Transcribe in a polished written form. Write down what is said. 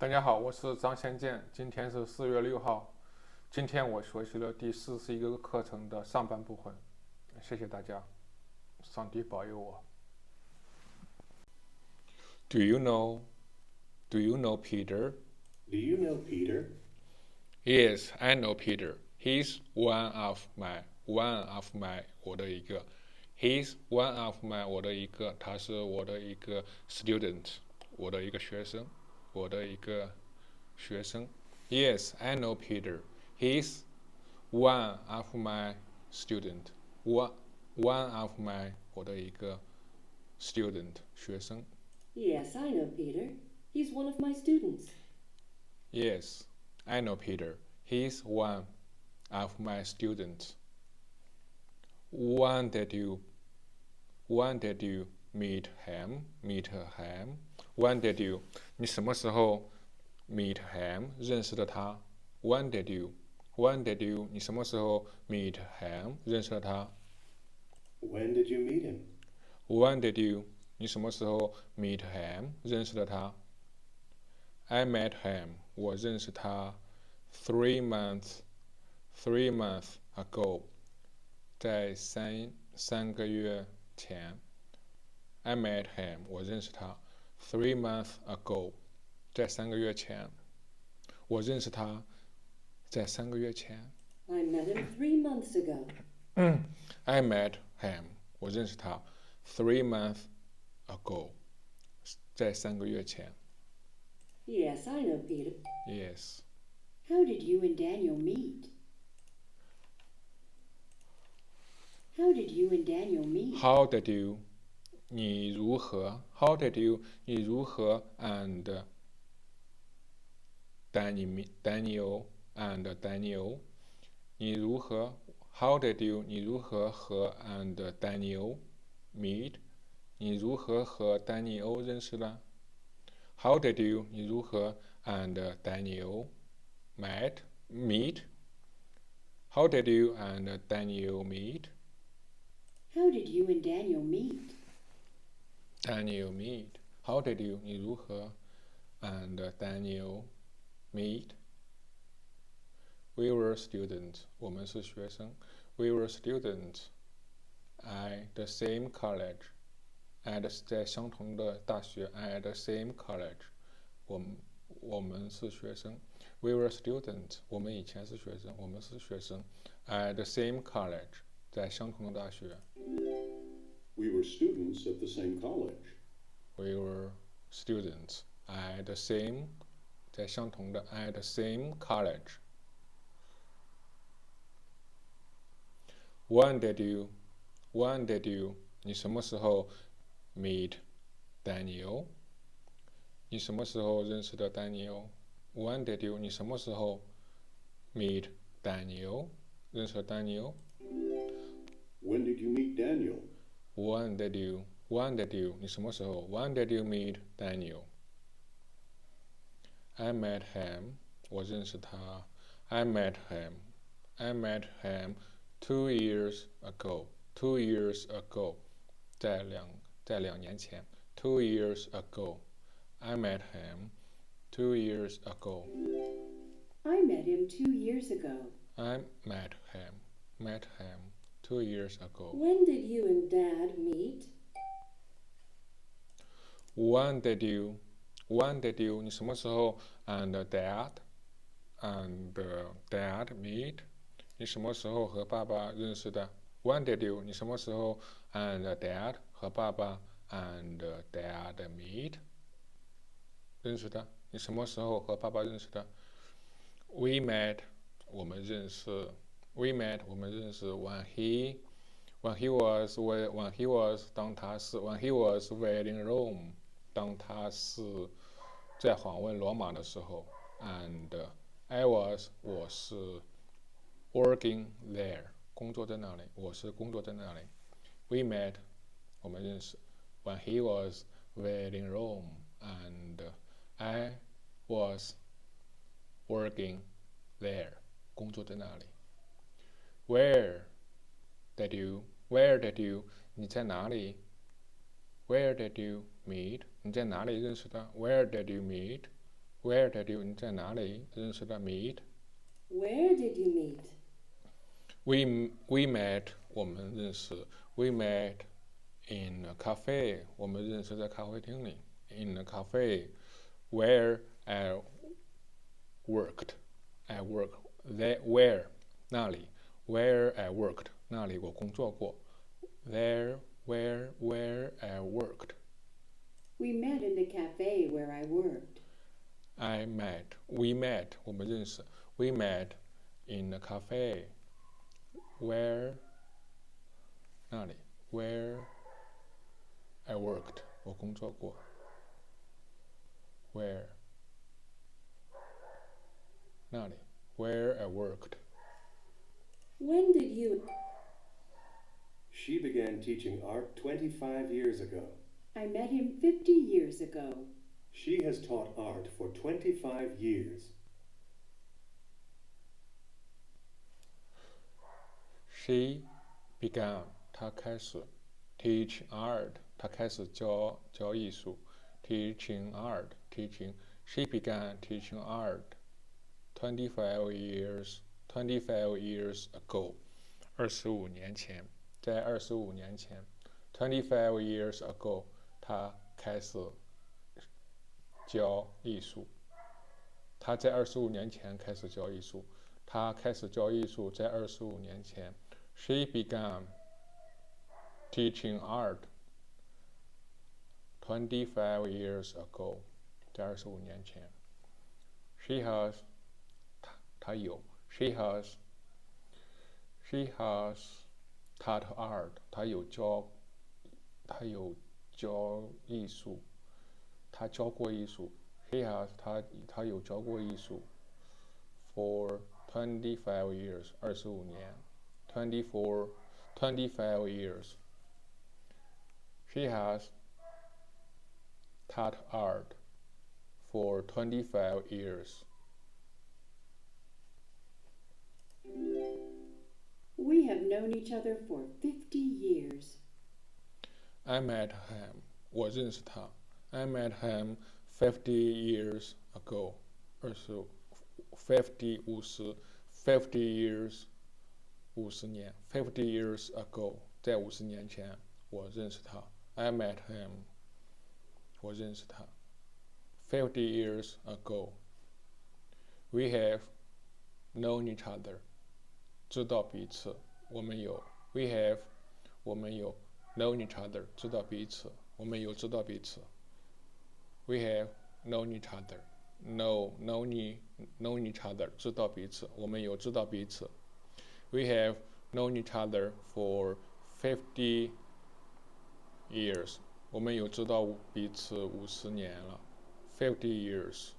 大家好，我是张先建，今天是4月6号。今天我学习了第41个课程的上半部分，谢谢大家，上帝保佑我。Do you know Peter? Do you know Peter? Yes, I know Peter. He's one of my 我的一个 He's one of my 我的一个，他是我的一个 student， 我的一个学生，我的一个学生。Yes, I know Peter. He's one of my student. One of my 我的一个 student 学生。Yes, I know Peter. He's one of my students. Yes, I know Peter. He's one of my students. When did you meet him? When did you? 你什么时候 meet him? 认识的他 When did you? 你什么时候 meet him? 认识的他 When did you meet him? When did you? 你什么时候 meet him? 认识的他 I met him. 我认识他 3 months ago. 在三个月前 I met him. 我认识他 3 months ago. 在3个月前我认识他在3个月前 I met him 3 months ago. I met him. 我认识他 3 months ago. 在3个月前 Yes, I know Peter. Yes. How did you and Daniel meet? How did you and Daniel meet? How did you? 你如何 How did you? 你如何 and Daniel 你如何 How did you? 你如何和 and Daniel meet? 你如何和 Daniel 认识的 How did you? 你如何 and Daniel meet? How did you and Daniel meet? How did you and Daniel meet? Daniel meet. How did you? 你如何 and Daniel meet? We were students. 我们是学生。We were students at the same college. 在相同的大学 at the same college. 我们是学生。We were students. 我们以前是学生。我们是学生。At the same college. 在相同的大学。We were students at the same college. We were students at the same 在相同的 at the same college. When did you 你什么时候 meet Daniel? 你什么时候认识的 Daniel? When did you 你什么时候 meet Daniel? 认识的 Daniel? When did you meet Daniel? When did you 你什么时候 When did you meet Daniel? I met him 我认识他 I met him 2 years ago 在2年前 2 years ago I met him 2 years ago. I met him 2 years ago. I met him 2 years ago. When did you and Dad meet? When did you 你什么时候 and dad meet? 你什么时候和爸爸认识的 When did you 你什么时候 and dad 和爸爸 and dad meet? 认识的你什么时候和爸爸认识的 We met 我们认识 when he was 当他是 when he was visiting Rome 当他是在访问罗马的时候 and我是 working there 工作在那里我是工作在那里 We met 我们认识 when he was visiting Rome and I was working there 工作在那里 Where did you 你在哪里 Where did you meet 你在哪里认识的 Where did you meet Where did you 你在哪里认识的 meet Where did you meet? we met 我们认识 we met in a cafe 我们认识在咖啡厅里 in a cafe where I worked there where 那里 where I worked 那里我工作过 there where I worked We met in the cafe where I worked. we met 我们认识 we met in a cafe where 那里 where I worked 我工作过 where 那里 where I worked When did you? She began teaching art 25 years ago. I met him 50 years ago. She has taught art for 25 years. She began 她开始 teach art 她开始教艺术 teaching art teaching she began teaching art 25 years ago 25年前在25年前25 years ago 她开始教艺术她在25年前开始教艺术她开始教艺术在25年前She began teaching art 25 years ago 在25年前 She has 她有 She has taught art 她有教艺术她教过艺术 She has 她有教过艺术 for 25 years 25年25 years. She has taught art for 25 years. We have known each other for 50 years. I met him. 我认识他 I met him 50 years ago. 50 years 50年 50 years ago 在50年前我认识他 I met him 我认识他50 years ago We have known each other 知道彼此我们有 We have 我们有 known each other 知道彼此我们有知道彼此 We have known each other known each other 知道彼此我们有知道彼此We have known each other for 50 years. 我们有知道彼此50年了。50 years.